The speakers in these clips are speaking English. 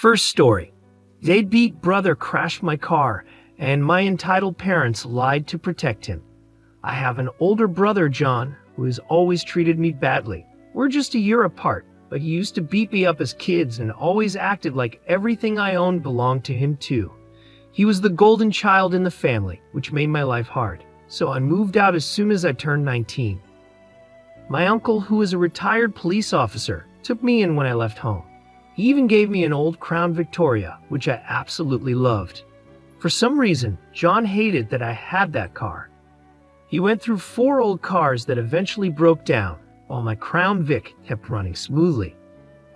First story. Deadbeat brother crashed my car, and my entitled parents lied to protect him. I have an older brother, John, who has always treated me badly. We're just a year apart, but he used to beat me up as kids and always acted like everything I owned belonged to him too. He was the golden child in the family, which made my life hard, so I moved out as soon as I turned 19. My uncle, who is a retired police officer, took me in when I left home. He even gave me an old Crown Victoria, which I absolutely loved. For some reason, John hated that I had that car. He went through 4 old cars that eventually broke down, while my Crown Vic kept running smoothly.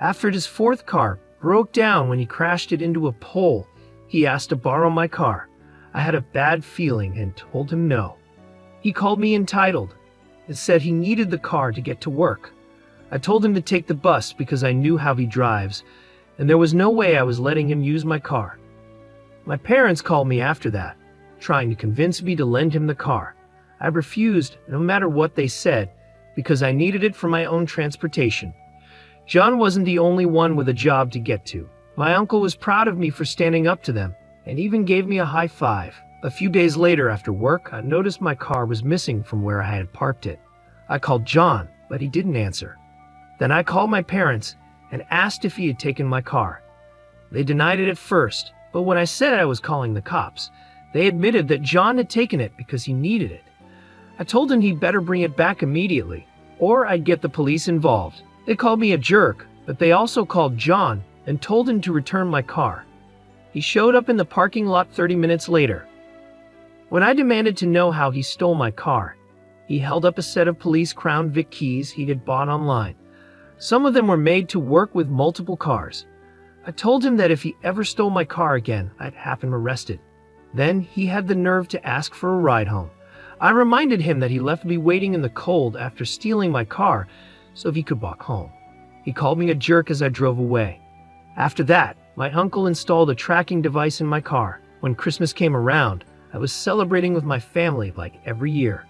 After his 4th car broke down when he crashed it into a pole, he asked to borrow my car. I had a bad feeling and told him no. He called me entitled and said he needed the car to get to work. I told him to take the bus because I knew how he drives, and there was no way I was letting him use my car. My parents called me after that, trying to convince me to lend him the car. I refused, no matter what they said, because I needed it for my own transportation. John wasn't the only one with a job to get to. My uncle was proud of me for standing up to them, and even gave me a high five. A few days later after work, I noticed my car was missing from where I had parked it. I called John, but he didn't answer. Then I called my parents and asked if he had taken my car. They denied it at first, but when I said I was calling the cops, they admitted that John had taken it because he needed it. I told him he'd better bring it back immediately, or I'd get the police involved. They called me a jerk, but they also called John and told him to return my car. He showed up in the parking lot 30 minutes later. When I demanded to know how he stole my car, he held up a set of police Crown Vic keys he had bought online. Some of them were made to work with multiple cars. I told him that if he ever stole my car again, I'd have him arrested. Then he had the nerve to ask for a ride home. I reminded him that he left me waiting in the cold after stealing my car so he could walk home. He called me a jerk as I drove away. After that, my uncle installed a tracking device in my car. When Christmas came around, I was celebrating with my family like every year.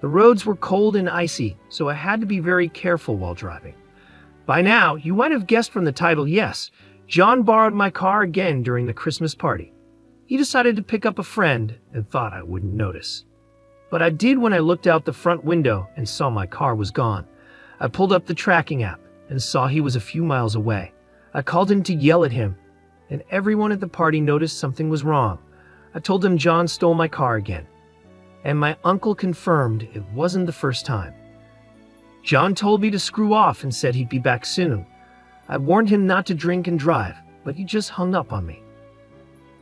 The roads were cold and icy, so I had to be very careful while driving. By now, you might have guessed from the title, yes, John borrowed my car again during the Christmas party. He decided to pick up a friend and thought I wouldn't notice. But I did when I looked out the front window and saw my car was gone. I pulled up the tracking app and saw he was a few miles away. I called him to yell at him, and everyone at the party noticed something was wrong. I told him John stole my car again, and my uncle confirmed it wasn't the first time. John told me to screw off and said he'd be back soon. I warned him not to drink and drive, but he just hung up on me.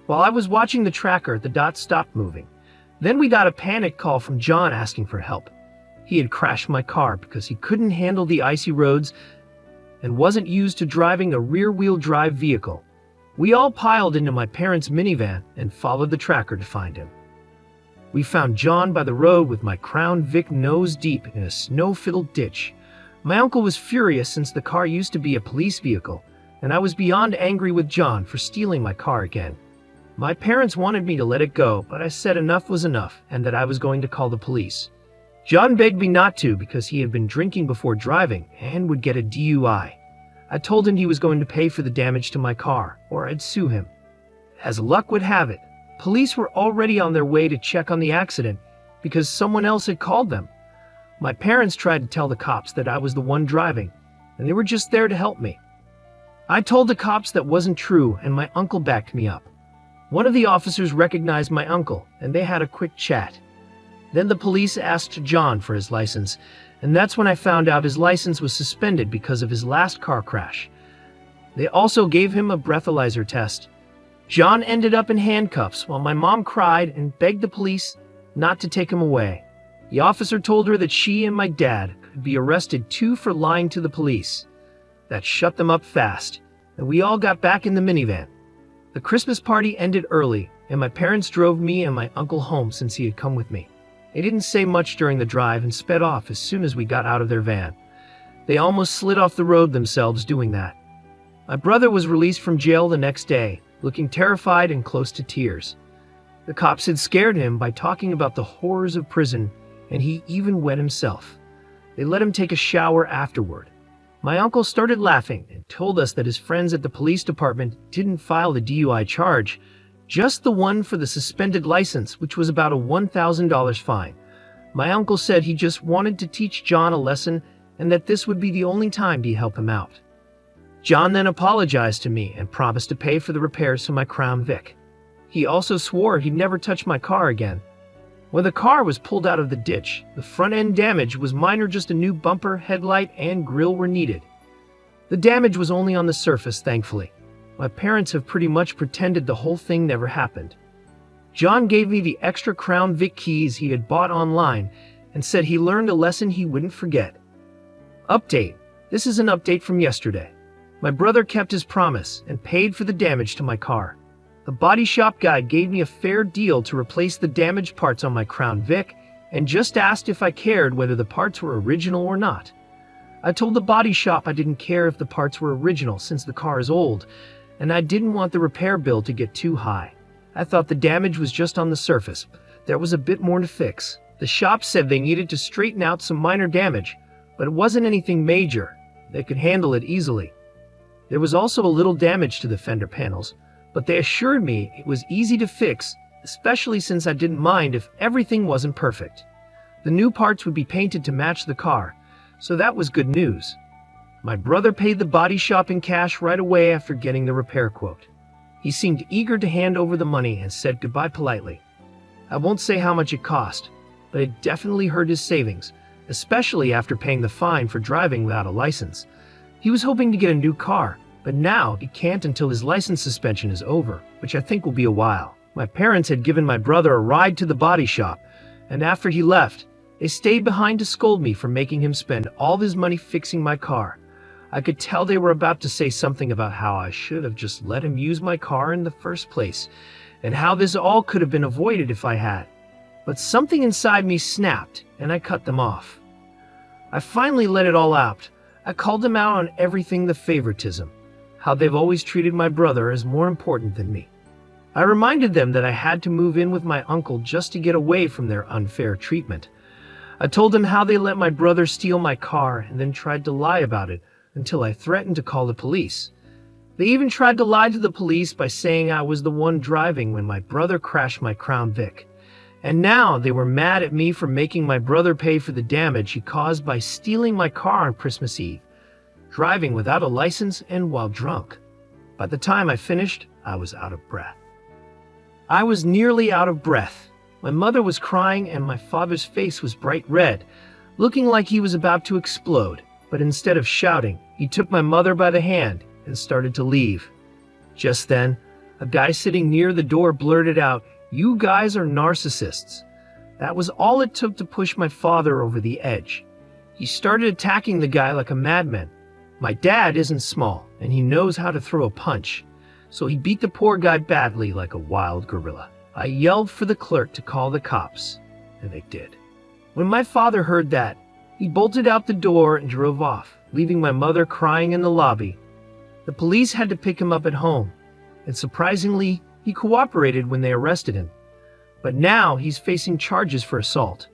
While I was watching the tracker, the dot stopped moving. Then we got a panic call from John asking for help. He had crashed my car because he couldn't handle the icy roads and wasn't used to driving a rear-wheel drive vehicle. We all piled into my parents' minivan and followed the tracker to find him. We found John by the road with my Crown Vic nose deep in a snow-filled ditch. My uncle was furious since the car used to be a police vehicle, and I was beyond angry with John for stealing my car again. My parents wanted me to let it go, but I said enough was enough and that I was going to call the police. John begged me not to because he had been drinking before driving and would get a DUI. I told him he was going to pay for the damage to my car, or I'd sue him. As luck would have it, police were already on their way to check on the accident because someone else had called them. My parents tried to tell the cops that I was the one driving, and they were just there to help me. I told the cops that wasn't true, and my uncle backed me up. One of the officers recognized my uncle, and they had a quick chat. Then the police asked John for his license, and that's when I found out his license was suspended because of his last car crash. They also gave him a breathalyzer test. John ended up in handcuffs while my mom cried and begged the police not to take him away. The officer told her that she and my dad could be arrested too for lying to the police. That shut them up fast, and we all got back in the minivan. The Christmas party ended early, and my parents drove me and my uncle home since he had come with me. They didn't say much during the drive and sped off as soon as we got out of their van. They almost slid off the road themselves doing that. My brother was released from jail the next day, looking terrified and close to tears. The cops had scared him by talking about the horrors of prison, and he even wet himself. They let him take a shower afterward. My uncle started laughing and told us that his friends at the police department didn't file the DUI charge, just the one for the suspended license, which was about a $1,000 fine. My uncle said he just wanted to teach John a lesson and that this would be the only time he'd help him out. John then apologized to me and promised to pay for the repairs to my Crown Vic. He also swore he'd never touch my car again. When the car was pulled out of the ditch, the front-end damage was minor, just a new bumper, headlight, and grille were needed. The damage was only on the surface, thankfully. My parents have pretty much pretended the whole thing never happened. John gave me the extra Crown Vic keys he had bought online and said he learned a lesson he wouldn't forget. Update. This is an update from yesterday. My brother kept his promise and paid for the damage to my car. The body shop guy gave me a fair deal to replace the damaged parts on my Crown Vic and just asked if I cared whether the parts were original or not. I told the body shop I didn't care if the parts were original since the car is old, and I didn't want the repair bill to get too high. I thought the damage was just on the surface. There was a bit more to fix. The shop said they needed to straighten out some minor damage, but it wasn't anything major. They could handle it easily. There was also a little damage to the fender panels, but they assured me it was easy to fix, especially since I didn't mind if everything wasn't perfect. The new parts would be painted to match the car, so that was good news. My brother paid the body shop in cash right away after getting the repair quote. He seemed eager to hand over the money and said goodbye politely. I won't say how much it cost, but it definitely hurt his savings, especially after paying the fine for driving without a license. He was hoping to get a new car, but now he can't until his license suspension is over, which I think will be a while. My parents had given my brother a ride to the body shop, and after he left, they stayed behind to scold me for making him spend all his money fixing my car. I could tell they were about to say something about how I should have just let him use my car in the first place, and how this all could have been avoided if I had. But something inside me snapped, and I cut them off. I finally let it all out. I called them out on everything, the favoritism, how they've always treated my brother as more important than me. I reminded them that I had to move in with my uncle just to get away from their unfair treatment. I told them how they let my brother steal my car and then tried to lie about it until I threatened to call the police. They even tried to lie to the police by saying I was the one driving when my brother crashed my Crown Vic. And now they were mad at me for making my brother pay for the damage he caused by stealing my car on Christmas Eve, driving without a license and while drunk. By the time I finished, I was out of breath. I was nearly out of breath. My mother was crying and my father's face was bright red, looking like he was about to explode. But instead of shouting, he took my mother by the hand and started to leave. Just then, a guy sitting near the door blurted out, "You guys are narcissists." That was all it took to push my father over the edge. He started attacking the guy like a madman. My dad isn't small, and he knows how to throw a punch, so he beat the poor guy badly like a wild gorilla. I yelled for the clerk to call the cops, and they did. When my father heard that, he bolted out the door and drove off, leaving my mother crying in the lobby. The police had to pick him up at home, and surprisingly, he cooperated when they arrested him. But now he's facing charges for assault.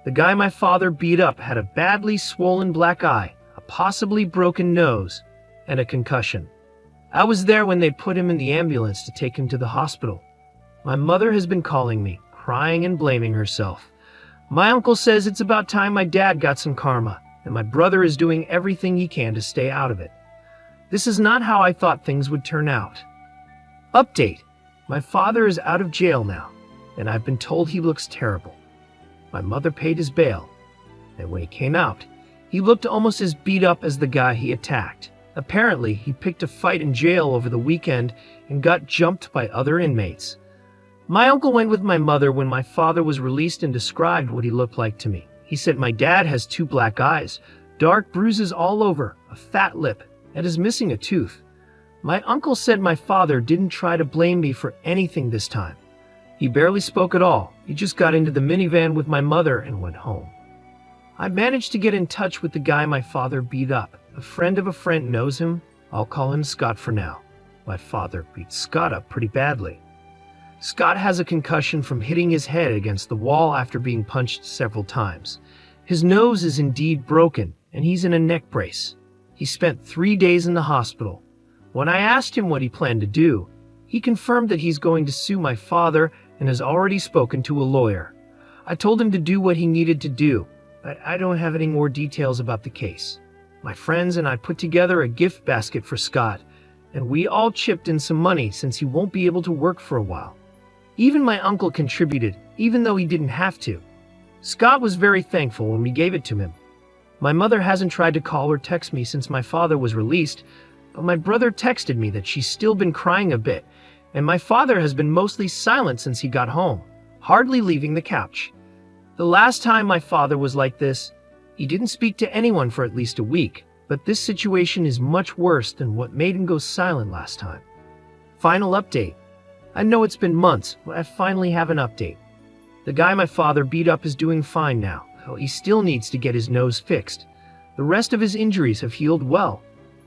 The guy my father beat up had a badly swollen black eye, a possibly broken nose, and a concussion. I was there when they put him in the ambulance to take him to the hospital. My mother has been calling me, crying and blaming herself. My uncle says it's about time my dad got some karma, and my brother is doing everything he can to stay out of it. This is not how I thought things would turn out. Update. My father is out of jail now, and I've been told he looks terrible. My mother paid his bail, and when he came out, he looked almost as beat up as the guy he attacked. Apparently, he picked a fight in jail over the weekend and got jumped by other inmates. My uncle went with my mother when my father was released and described what he looked like to me. He said my dad has 2 black eyes, dark bruises all over, a fat lip, and is missing a tooth. My uncle said my father didn't try to blame me for anything this time. He barely spoke at all. He just got into the minivan with my mother and went home. I managed to get in touch with the guy my father beat up. A friend of a friend knows him. I'll call him Scott for now. My father beat Scott up pretty badly. Scott has a concussion from hitting his head against the wall after being punched several times. His nose is indeed broken, and he's in a neck brace. He spent 3 days in the hospital. When I asked him what he planned to do, he confirmed that he's going to sue my father and has already spoken to a lawyer. I told him to do what he needed to do, but I don't have any more details about the case. My friends and I put together a gift basket for Scott, and we all chipped in some money since he won't be able to work for a while. Even my uncle contributed, even though he didn't have to. Scott was very thankful when we gave it to him. My mother hasn't tried to call or text me since my father was released, but my brother texted me that she's still been crying a bit, and my father has been mostly silent since he got home, hardly leaving the couch. The last time my father was like this, he didn't speak to anyone for at least a week, but this situation is much worse than what made him go silent last time. Final update. I know it's been months, but I finally have an update. The guy my father beat up is doing fine now, though he still needs to get his nose fixed. The rest of his injuries have healed well.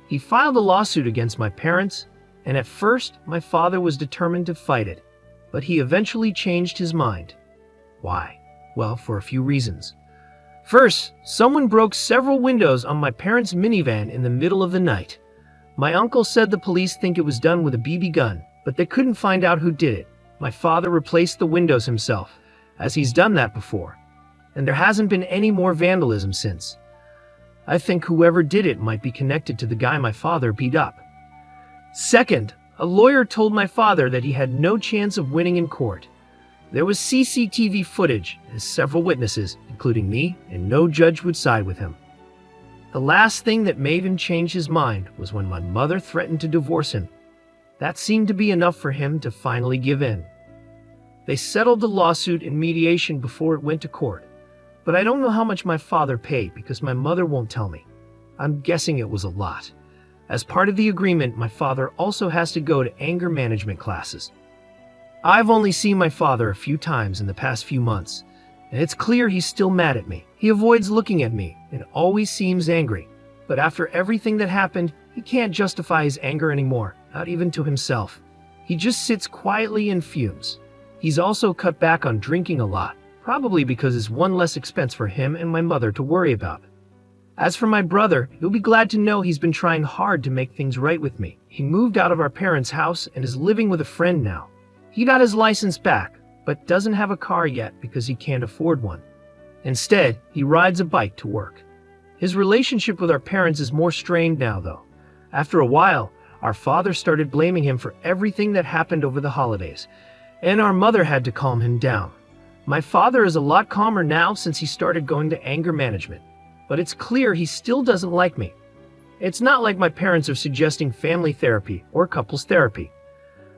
He filed a lawsuit against my parents, and at first my father was determined to fight it, but he eventually changed his mind. Why? Well, for a few reasons. First, someone broke several windows on my parents' minivan in the middle of the night. My uncle said the police think it was done with a BB gun, but they couldn't find out who did it. My father replaced the windows himself, as he's done that before, and there hasn't been any more vandalism since. I think whoever did it might be connected to the guy my father beat up. Second, a lawyer told my father that he had no chance of winning in court. There was CCTV footage and several witnesses, including me, and no judge would side with him. The last thing that made him change his mind was when my mother threatened to divorce him. That seemed to be enough for him to finally give in. They settled the lawsuit in mediation before it went to court, but I don't know how much my father paid because my mother won't tell me. I'm guessing it was a lot. As part of the agreement, my father also has to go to anger management classes. I've only seen my father a few times in the past few months, and it's clear he's still mad at me. He avoids looking at me and always seems angry. But after everything that happened, he can't justify his anger anymore, not even to himself. He just sits quietly and fumes. He's also cut back on drinking a lot, probably because it's one less expense for him and my mother to worry about. As for my brother, you'll be glad to know he's been trying hard to make things right with me. He moved out of our parents' house and is living with a friend now. He got his license back, but doesn't have a car yet because he can't afford one. Instead, he rides a bike to work. His relationship with our parents is more strained now, though. After a while, our father started blaming him for everything that happened over the holidays, and our mother had to calm him down. My father is a lot calmer now since he started going to anger management, but it's clear he still doesn't like me. It's not like my parents are suggesting family therapy or couples therapy.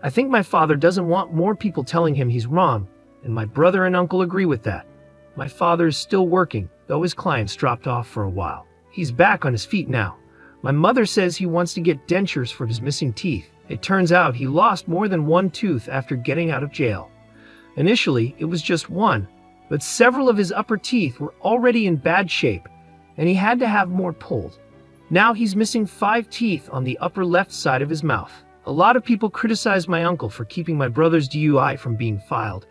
I think my father doesn't want more people telling him he's wrong, and my brother and uncle agree with that. My father is still working, though his clients dropped off for a while. He's back on his feet now. My mother says he wants to get dentures for his missing teeth. It turns out he lost more than one tooth after getting out of jail. Initially, it was just one, but several of his upper teeth were already in bad shape, and he had to have more pulled. Now he's missing 5 teeth on the upper left side of his mouth. A lot of people criticized my uncle for keeping my brother's DUI from being filed,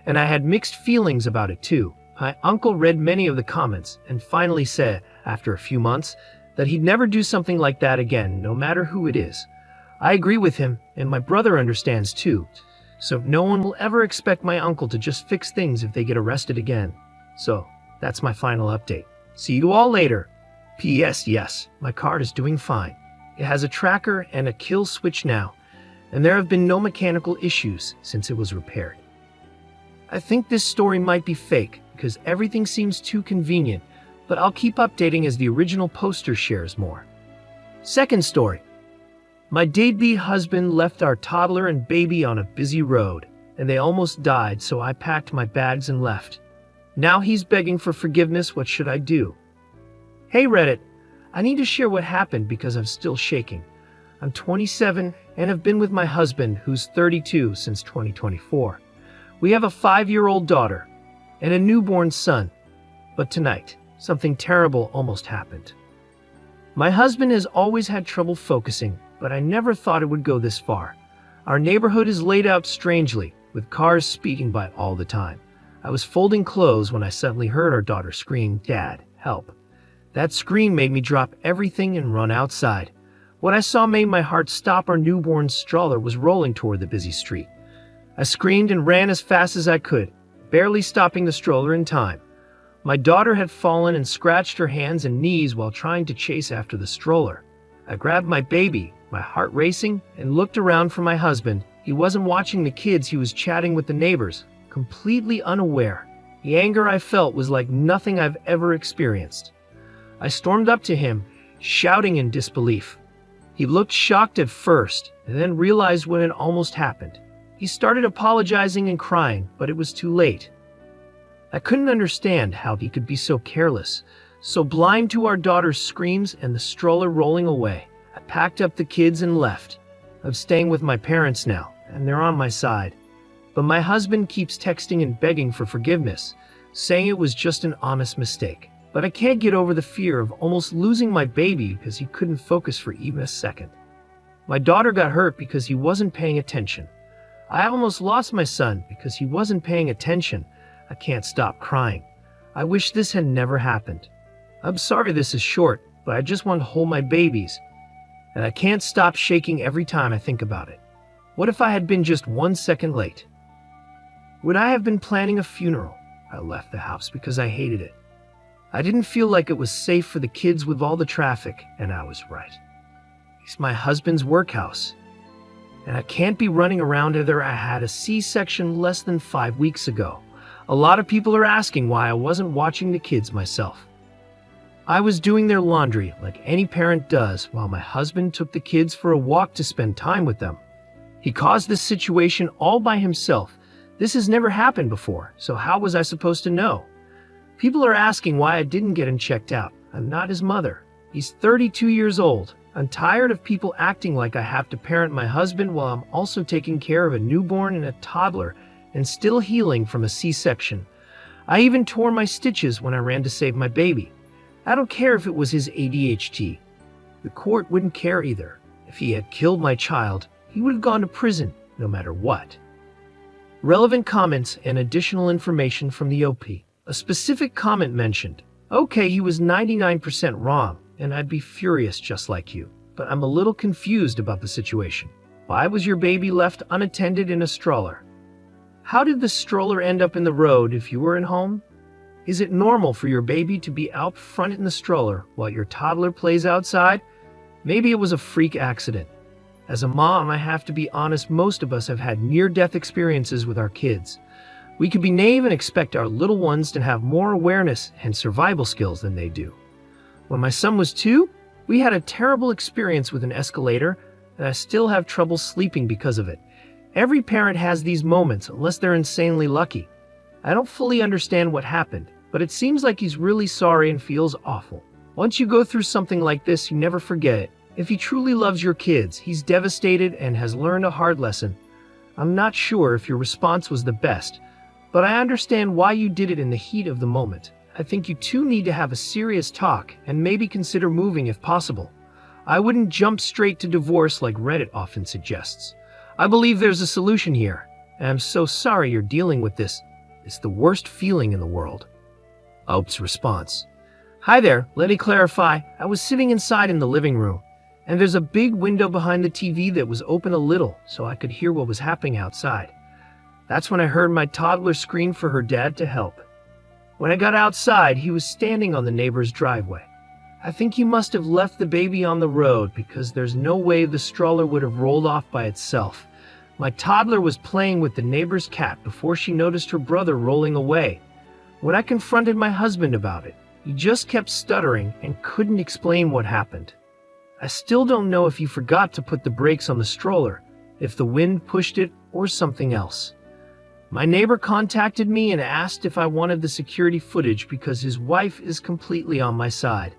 and I had mixed feelings about it too. My uncle read many of the comments and finally said, after a few months, that he'd never do something like that again, no matter who it is. I agree with him, and my brother understands too, so no one will ever expect my uncle to just fix things if they get arrested again. So, that's my final update. See you all later. P.S. Yes, my car is doing fine. It has a tracker and a kill switch now, and there have been no mechanical issues since it was repaired. I think this story might be fake because everything seems too convenient, but I'll keep updating as the original poster shares more. Second story. My deadbeat husband left our toddler and baby on a busy road, and they almost died, so I packed my bags and left. Now he's begging for forgiveness. What should I do? Hey Reddit, I need to share what happened because I'm still shaking. I'm 27 and have been with my husband, who's 32, since 2024. We have a 5-year-old daughter and a newborn son. But tonight, something terrible almost happened. My husband has always had trouble focusing, but I never thought it would go this far. Our neighborhood is laid out strangely, with cars speeding by all the time. I was folding clothes when I suddenly heard our daughter scream, "Dad, help." That scream made me drop everything and run outside. What I saw made my heart stop. Our newborn stroller was rolling toward the busy street. I screamed and ran as fast as I could, barely stopping the stroller in time. My daughter had fallen and scratched her hands and knees while trying to chase after the stroller. I grabbed my baby, my heart racing, and looked around for my husband. He wasn't watching the kids, he was chatting with the neighbors, completely unaware. The anger I felt was like nothing I've ever experienced. I stormed up to him, shouting in disbelief. He looked shocked at first, and then realized what had almost happened. He started apologizing and crying, but it was too late. I couldn't understand how he could be so careless, so blind to our daughter's screams and the stroller rolling away. I packed up the kids and left. I'm staying with my parents now, and they're on my side. But my husband keeps texting and begging for forgiveness, saying it was just an honest mistake. But I can't get over the fear of almost losing my baby because he couldn't focus for even a second. My daughter got hurt because he wasn't paying attention. I almost lost my son because he wasn't paying attention. I can't stop crying. I wish this had never happened. I'm sorry this is short, but I just want to hold my babies. And I can't stop shaking every time I think about it. What if I had been just 1 second late? Would I have been planning a funeral? I left the house because I hated it. I didn't feel like it was safe for the kids with all the traffic, and I was right. It's my husband's workhouse, and I can't be running around either. I had a C-section less than 5 weeks ago. A lot of people are asking why I wasn't watching the kids myself. I was doing their laundry like any parent does while my husband took the kids for a walk to spend time with them. He caused this situation all by himself. This has never happened before, so how was I supposed to know? People are asking why I didn't get him checked out. I'm not his mother. He's 32 years old. I'm tired of people acting like I have to parent my husband while I'm also taking care of a newborn and a toddler and still healing from a C-section. I even tore my stitches when I ran to save my baby. I don't care if it was his ADHD. The court wouldn't care either. If he had killed my child, he would have gone to prison, no matter what. Relevant comments and additional information from the OP. A specific comment mentioned, okay, he was 99% wrong, and I'd be furious just like you, but I'm a little confused about the situation. Why was your baby left unattended in a stroller? How did the stroller end up in the road if you were at home? Is it normal for your baby to be out front in the stroller while your toddler plays outside? Maybe it was a freak accident. As a mom, I have to be honest, most of us have had near-death experiences with our kids. We could be naive and expect our little ones to have more awareness and survival skills than they do. When my son was 2, we had a terrible experience with an escalator, and I still have trouble sleeping because of it. Every parent has these moments unless they're insanely lucky. I don't fully understand what happened, but it seems like he's really sorry and feels awful. Once you go through something like this, you never forget it. If he truly loves your kids, he's devastated and has learned a hard lesson. I'm not sure if your response was the best, but I understand why you did it in the heat of the moment. I think you two need to have a serious talk and maybe consider moving if possible. I wouldn't jump straight to divorce like Reddit often suggests. I believe there's a solution here, and I'm so sorry you're dealing with this. It's the worst feeling in the world. Ope's response. Hi there, let me clarify. I was sitting inside in the living room, and there's a big window behind the TV that was open a little so I could hear what was happening outside. That's when I heard my toddler scream for her dad to help. When I got outside, he was standing on the neighbor's driveway. I think he must have left the baby on the road because there's no way the stroller would have rolled off by itself. My toddler was playing with the neighbor's cat before she noticed her brother rolling away. When I confronted my husband about it, he just kept stuttering and couldn't explain what happened. I still don't know if he forgot to put the brakes on the stroller, if the wind pushed it, or something else. My neighbor contacted me and asked if I wanted the security footage because his wife is completely on my side.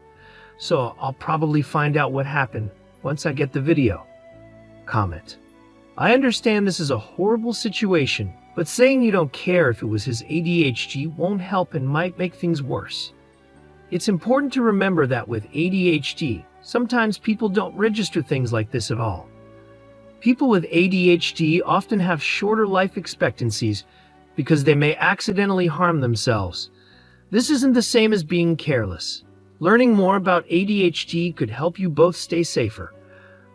So I'll probably find out what happened once I get the video. Comment. I understand this is a horrible situation, but saying you don't care if it was his ADHD won't help and might make things worse. It's important to remember that with ADHD, sometimes people don't register things like this at all. People with ADHD often have shorter life expectancies because they may accidentally harm themselves. This isn't the same as being careless. Learning more about ADHD could help you both stay safer.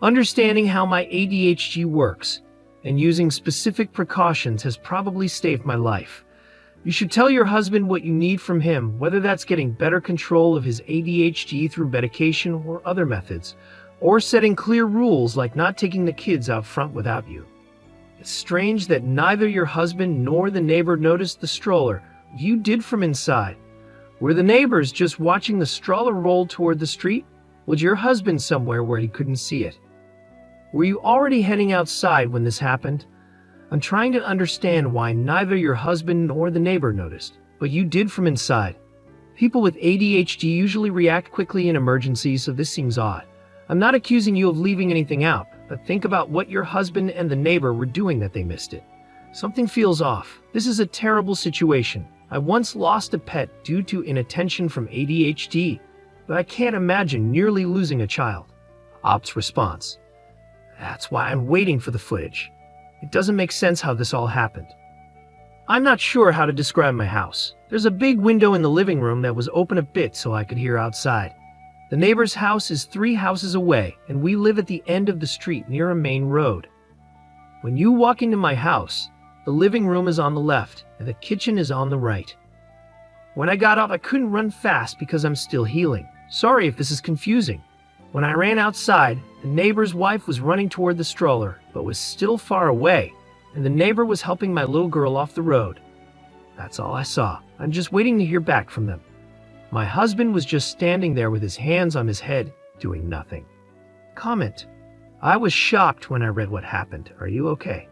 Understanding how my ADHD works and using specific precautions has probably saved my life. You should tell your husband what you need from him, whether that's getting better control of his ADHD through medication or other methods, or setting clear rules like not taking the kids out front without you. It's strange that neither your husband nor the neighbor noticed the stroller you did from inside. Were the neighbors just watching the stroller roll toward the street? Was your husband somewhere where he couldn't see it? Were you already heading outside when this happened? I'm trying to understand why neither your husband nor the neighbor noticed, but you did from inside. People with ADHD usually react quickly in emergencies, so this seems odd. I'm not accusing you of leaving anything out, but think about what your husband and the neighbor were doing that they missed it. Something feels off. This is a terrible situation. I once lost a pet due to inattention from ADHD, but I can't imagine nearly losing a child. Op's response. That's why I'm waiting for the footage. It doesn't make sense how this all happened. I'm not sure how to describe my house. There's a big window in the living room that was open a bit so I could hear outside. The neighbor's house is 3 houses away, and we live at the end of the street near a main road. When you walk into my house, the living room is on the left, and the kitchen is on the right. When I got up, I couldn't run fast because I'm still healing. Sorry if this is confusing. When I ran outside, the neighbor's wife was running toward the stroller, but was still far away, and the neighbor was helping my little girl off the road. That's all I saw. I'm just waiting to hear back from them. My husband was just standing there with his hands on his head, doing nothing. Comment. I was shocked when I read what happened. Are you okay?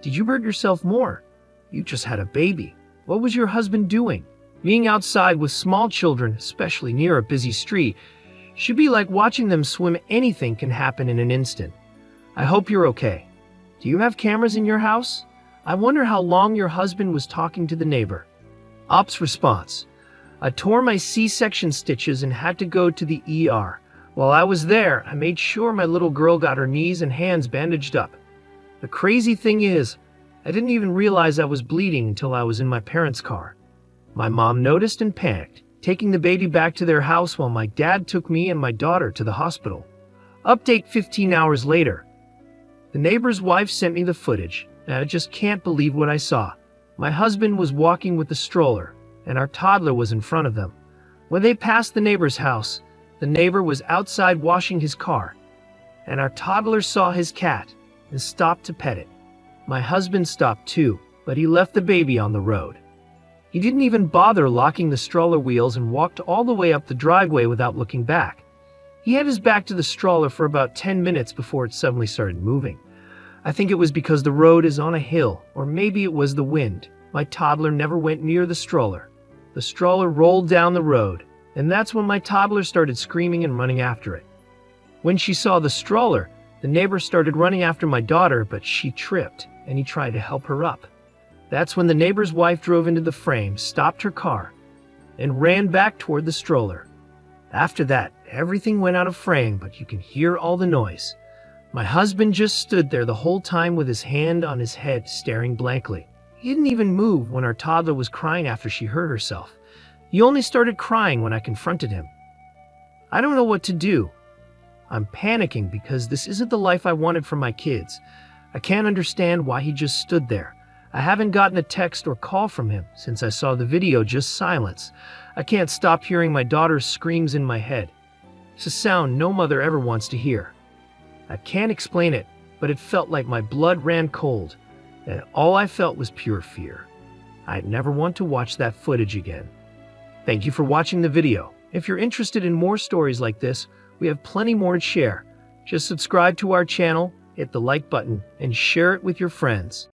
Did you hurt yourself more? You just had a baby. What was your husband doing? Being outside with small children, especially near a busy street, should be like watching them swim. Anything can happen in an instant. I hope you're okay. Do you have cameras in your house? I wonder how long your husband was talking to the neighbor. Op's response. I tore my C-section stitches and had to go to the ER. While I was there, I made sure my little girl got her knees and hands bandaged up. The crazy thing is, I didn't even realize I was bleeding until I was in my parents' car. My mom noticed and panicked, taking the baby back to their house while my dad took me and my daughter to the hospital. Update 15 hours later. The neighbor's wife sent me the footage, and I just can't believe what I saw. My husband was walking with the stroller, and our toddler was in front of them. When they passed the neighbor's house, the neighbor was outside washing his car, and our toddler saw his cat and stopped to pet it. My husband stopped too, but he left the baby on the road. He didn't even bother locking the stroller wheels and walked all the way up the driveway without looking back. He had his back to the stroller for about 10 minutes before it suddenly started moving. I think it was because the road is on a hill, or maybe it was the wind. My toddler never went near the stroller. The stroller rolled down the road, and that's when my toddler started screaming and running after it. When she saw the stroller, the neighbor started running after my daughter, but she tripped, and he tried to help her up. That's when the neighbor's wife drove into the frame, stopped her car, and ran back toward the stroller. After that, everything went out of frame, but you can hear all the noise. My husband just stood there the whole time with his hand on his head, staring blankly. He didn't even move when our toddler was crying after she hurt herself. He only started crying when I confronted him. I don't know what to do. I'm panicking because this isn't the life I wanted for my kids. I can't understand why he just stood there. I haven't gotten a text or call from him since I saw the video, just silence. I can't stop hearing my daughter's screams in my head. It's a sound no mother ever wants to hear. I can't explain it, but it felt like my blood ran cold, and all I felt was pure fear. I'd never want to watch that footage again. Thank you for watching the video. If you're interested in more stories like this, we have plenty more to share. Just subscribe to our channel, hit the like button, and share it with your friends.